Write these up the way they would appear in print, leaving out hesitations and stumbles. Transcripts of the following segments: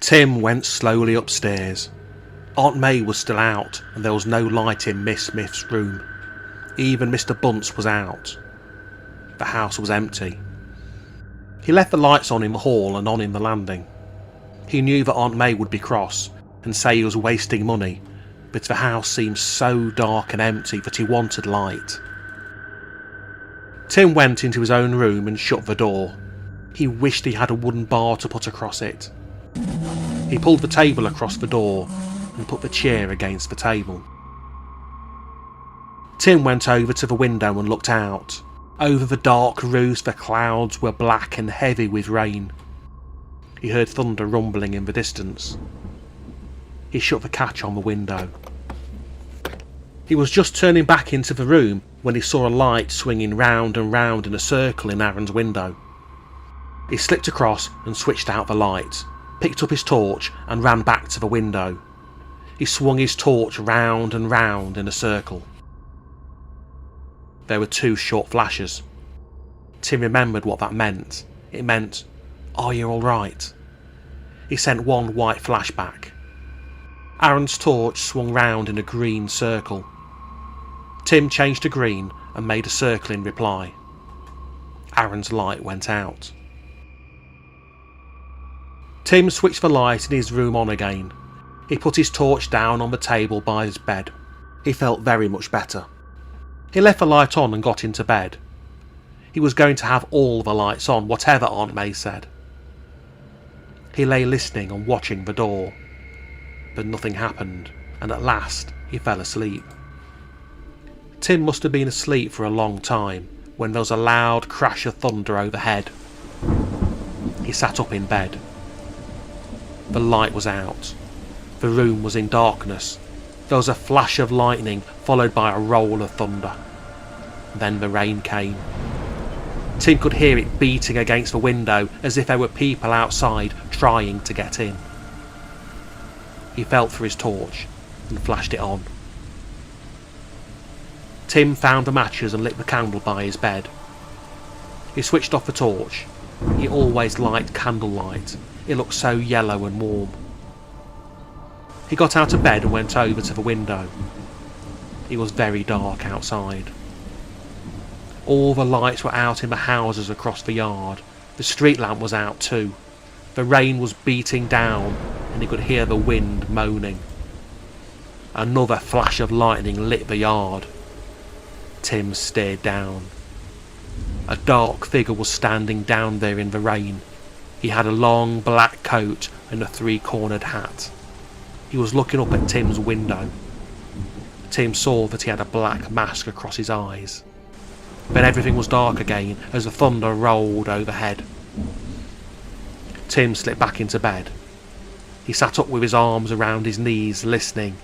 Tim went slowly upstairs. Aunt May was still out and there was no light in Miss Smith's room. Even Mr. Bunce was out. The house was empty. He left the lights on in the hall and on in the landing. He knew that Aunt May would be cross and say he was wasting money, but the house seemed so dark and empty that he wanted light. Tim went into his own room and shut the door. He wished he had a wooden bar to put across it. He pulled the table across the door and put the chair against the table. Tim went over to the window and looked out. Over the dark roofs the clouds were black and heavy with rain. He heard thunder rumbling in the distance. He shut the catch on the window. He was just turning back into the room when he saw a light swinging round and round in a circle in Aaron's window. He slipped across and switched out the light, picked up his torch and ran back to the window. He swung his torch round and round in a circle. There were 2 short flashes. Tim remembered what that meant. It meant, "Are you all right?" He sent 1 white flash back. Aaron's torch swung round in a green circle. Tim changed to green and made a circle in reply. Aaron's light went out. Tim switched the light in his room on again. He put his torch down on the table by his bed. He felt very much better. He left the light on and got into bed. He was going to have all the lights on, whatever Aunt May said. He lay listening and watching the door, but nothing happened, and at last he fell asleep. Tim must have been asleep for a long time when there was a loud crash of thunder overhead. He sat up in bed. The light was out. The room was in darkness. There was a flash of lightning followed by a roll of thunder. Then the rain came. Tim could hear it beating against the window as if there were people outside trying to get in. He felt for his torch and flashed it on. Tim found the matches and lit the candle by his bed. He switched off the torch. He always liked candlelight. It looked so yellow and warm. He got out of bed and went over to the window. It was very dark outside. All the lights were out in the houses across the yard. The street lamp was out too. The rain was beating down and he could hear the wind moaning. Another flash of lightning lit the yard. Tim stared down. A dark figure was standing down there in the rain. He had a long black coat and a 3-cornered hat. He was looking up at Tim's window. Tim saw that he had a black mask across his eyes. Then everything was dark again as the thunder rolled overhead. Tim slipped back into bed. He sat up with his arms around his knees, listening.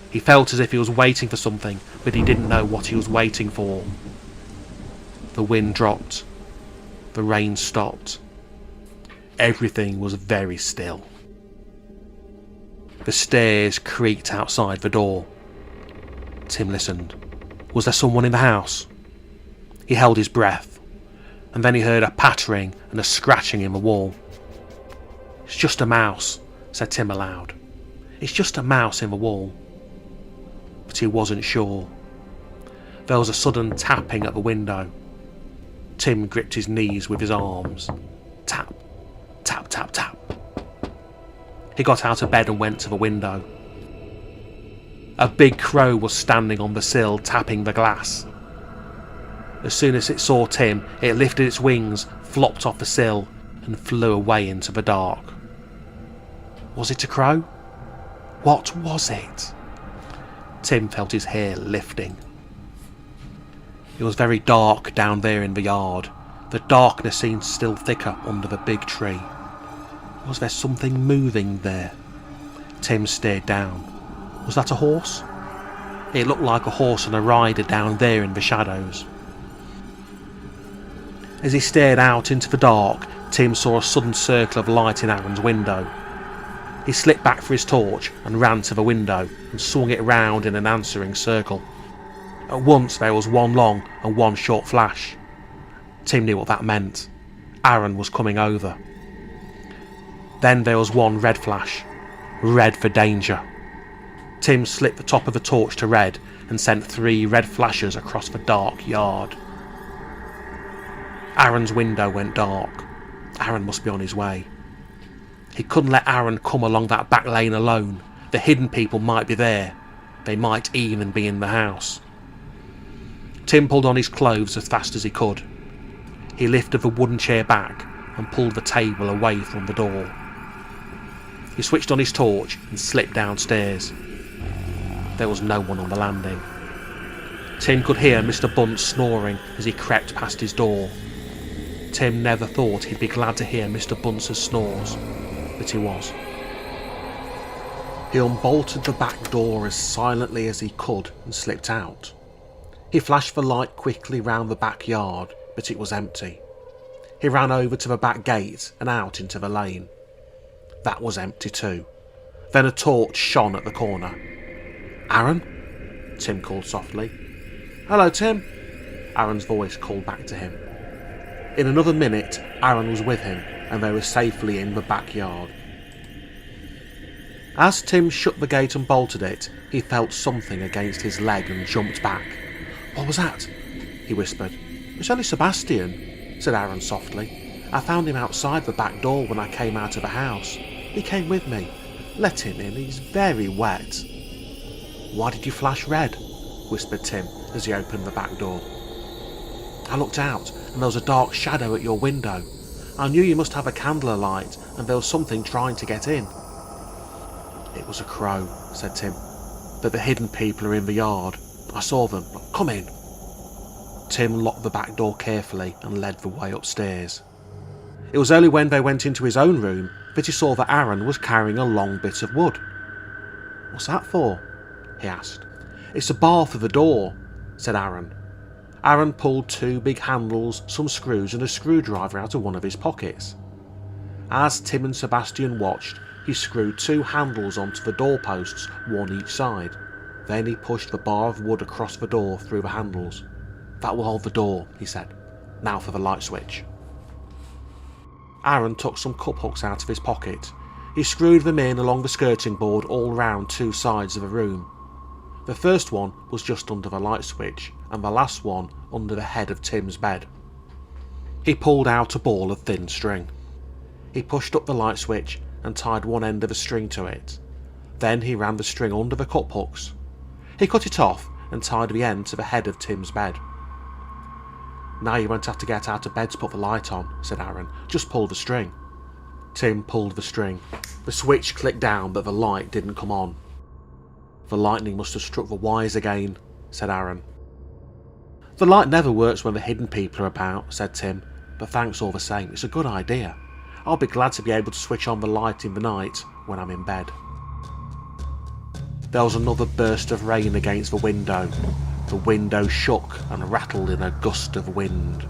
He felt as if he was waiting for something, but he didn't know what he was waiting for. The wind dropped. The rain stopped. Everything was very still. The stairs creaked outside the door. Tim listened. Was there someone in the house? He held his breath, and then he heard a pattering and a scratching in the wall. "It's just a mouse," said Tim aloud. "It's just a mouse in the wall." But he wasn't sure. There was a sudden tapping at the window. Tim gripped his knees with his arms. Tap, tap, tap, tap. He got out of bed and went to the window. A big crow was standing on the sill, tapping the glass. As soon as it saw Tim, it lifted its wings, flopped off the sill, and flew away into the dark. Was it a crow? What was it? Tim felt his hair lifting. It was very dark down there in the yard. The darkness seemed still thicker under the big tree. Was there something moving there? Tim stared down. Was that a horse? It looked like a horse and a rider down there in the shadows. As he stared out into the dark, Tim saw a sudden circle of light in Aaron's window. He slipped back for his torch and ran to the window and swung it round in an answering circle. At once there was one long and one short flash. Tim knew what that meant. Aaron was coming over. Then there was one red flash. Red for danger. Tim slipped the top of the torch to red and sent 3 red flashes across the dark yard. Aaron's window went dark. Aaron must be on his way. He couldn't let Aaron come along that back lane alone. The hidden people might be there. They might even be in the house. Tim pulled on his clothes as fast as he could. He lifted the wooden chair back and pulled the table away from the door. He switched on his torch and slipped downstairs. There was no one on the landing. Tim could hear Mr. Bunce snoring as he crept past his door. Tim never thought he'd be glad to hear Mr. Bunce's snores, but he was. He unbolted the back door as silently as he could and slipped out. He flashed the light quickly round the backyard, but it was empty. He ran over to the back gate and out into the lane. That was empty too. Then a torch shone at the corner. "Aaron?" Tim called softly. "Hello, Tim," Aaron's voice called back to him. In another minute, Aaron was with him, and they were safely in the backyard. As Tim shut the gate and bolted it, he felt something against his leg and jumped back. "What was that?" he whispered. "It's only Sebastian," said Aaron softly. "I found him outside the back door when I came out of the house. He came with me. Let him in, he's very wet." "Why did you flash red?" whispered Tim as he opened the back door. "I looked out and there was a dark shadow at your window. I knew you must have a candle alight and there was something trying to get in." "It was a crow," said Tim. "But the hidden people are in the yard. I saw them. Come in." Tim locked the back door carefully and led the way upstairs. It was only when they went into his own room that he saw that Aaron was carrying a long bit of wood. "What's that for?" he asked. "It's a bar for the door," said Aaron. Aaron pulled 2 big handles, some screws and a screwdriver out of one of his pockets. As Tim and Sebastian watched, he screwed 2 handles onto the doorposts, one each side. Then he pushed the bar of wood across the door through the handles. "That will hold the door," he said. "Now for the light switch." Aaron took some cup hooks out of his pocket. He screwed them in along the skirting board all round 2 sides of the room. The first one was just under the light switch, and the last one under the head of Tim's bed. He pulled out a ball of thin string. He pushed up the light switch and tied one end of a string to it. Then he ran the string under the cup hooks. He cut it off and tied the end to the head of Tim's bed. "Now you won't have to get out of bed to put the light on," said Aaron. "Just pull the string." Tim pulled the string. The switch clicked down, but the light didn't come on. "The lightning must have struck the wires again," said Aaron. "The light never works when the hidden people are about," said Tim, "but thanks all the same. It's a good idea. I'll be glad to be able to switch on the light in the night when I'm in bed." There was another burst of rain against the window. The window shook and rattled in a gust of wind.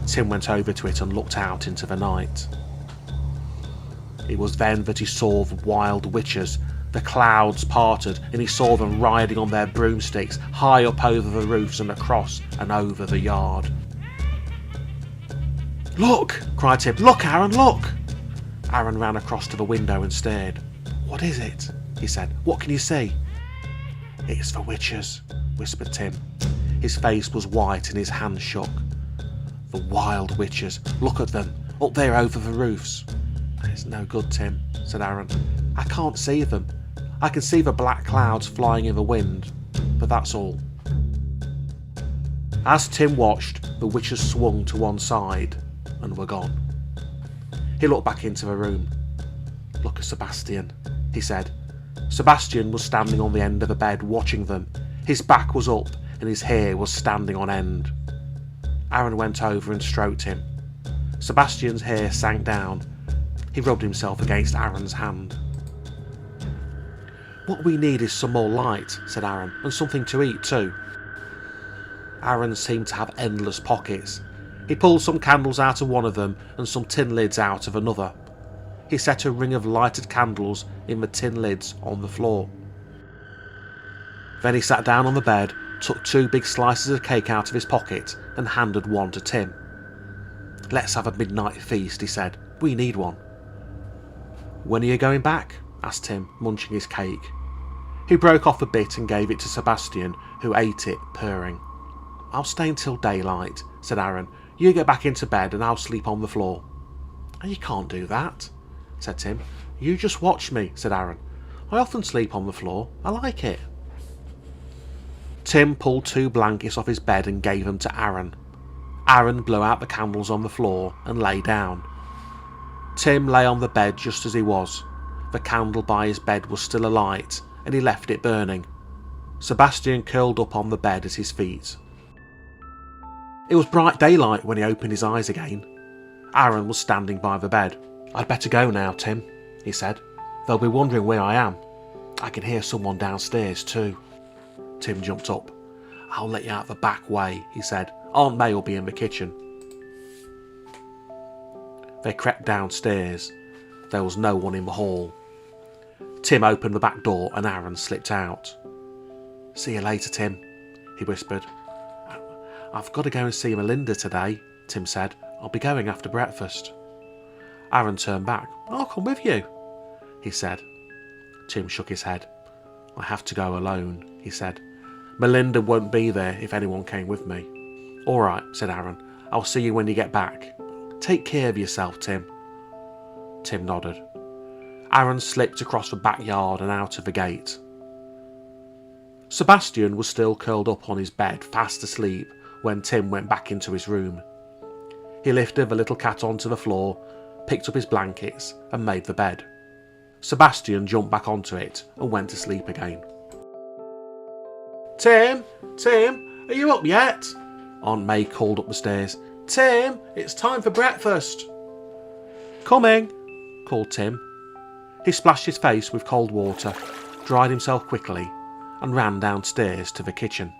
Tim went over to it and looked out into the night. It was then that he saw the wild witches. The clouds parted and he saw them riding on their broomsticks high up over the roofs and across and over the yard. "Look!" cried Tim. "Look, Aaron, look!" Aaron ran across to the window and stared. "What is it?" he said. "What can you see?" "It's the witches," whispered Tim. His face was white and his hands shook. "The wild witches. Look at them, up there over the roofs." "It's no good, Tim," said Aaron. "I can't see them. I can see the black clouds flying in the wind, but that's all." As Tim watched, the witches swung to one side and were gone. He looked back into the room. "Look at Sebastian," he said. Sebastian was standing on the end of the bed watching them. His back was up and his hair was standing on end. Aaron went over and stroked him. Sebastian's hair sank down. He rubbed himself against Aaron's hand. "What we need is some more light," said Aaron, "and something to eat too." Aaron seemed to have endless pockets. He pulled some candles out of one of them and some tin lids out of another. He set a ring of lighted candles in the tin lids on the floor. Then he sat down on the bed, took 2 big slices of cake out of his pocket and handed one to Tim. "Let's have a midnight feast," he said. "We need one." "When are you going back?" asked Tim, munching his cake. He broke off a bit and gave it to Sebastian, who ate it, purring. "I'll stay until daylight," said Aaron. "You get back into bed and I'll sleep on the floor." "You can't do that," said Tim. "You just watch me," said Aaron. "I often sleep on the floor. I like it." Tim pulled 2 blankets off his bed and gave them to Aaron. Aaron blew out the candles on the floor and lay down. Tim lay on the bed just as he was. The candle by his bed was still alight, and he left it burning. Sebastian curled up on the bed at his feet. It was bright daylight when he opened his eyes again. Aaron was standing by the bed. "I'd better go now, Tim," he said. "They'll be wondering where I am. I can hear someone downstairs too." Tim jumped up. "I'll let you out the back way," he said. "Aunt May will be in the kitchen." They crept downstairs. There was no one in the hall. Tim opened the back door and Aaron slipped out. "See you later, Tim," he whispered. "I've got to go and see Melinda today," Tim said. "I'll be going after breakfast." Aaron turned back. "I'll come with you," he said. Tim shook his head. "I have to go alone," he said. "Melinda won't be there if anyone came with me." "All right," said Aaron. "I'll see you when you get back. Take care of yourself, Tim." Tim nodded. Aaron slipped across the backyard and out of the gate. Sebastian was still curled up on his bed, fast asleep, when Tim went back into his room. He lifted the little cat onto the floor, picked up his blankets, and made the bed. Sebastian jumped back onto it and went to sleep again. "Tim! Tim! Are you up yet?" Aunt May called up the stairs. "Tim! It's time for breakfast!" "Coming!" called Tim. He splashed his face with cold water, dried himself quickly, and ran downstairs to the kitchen.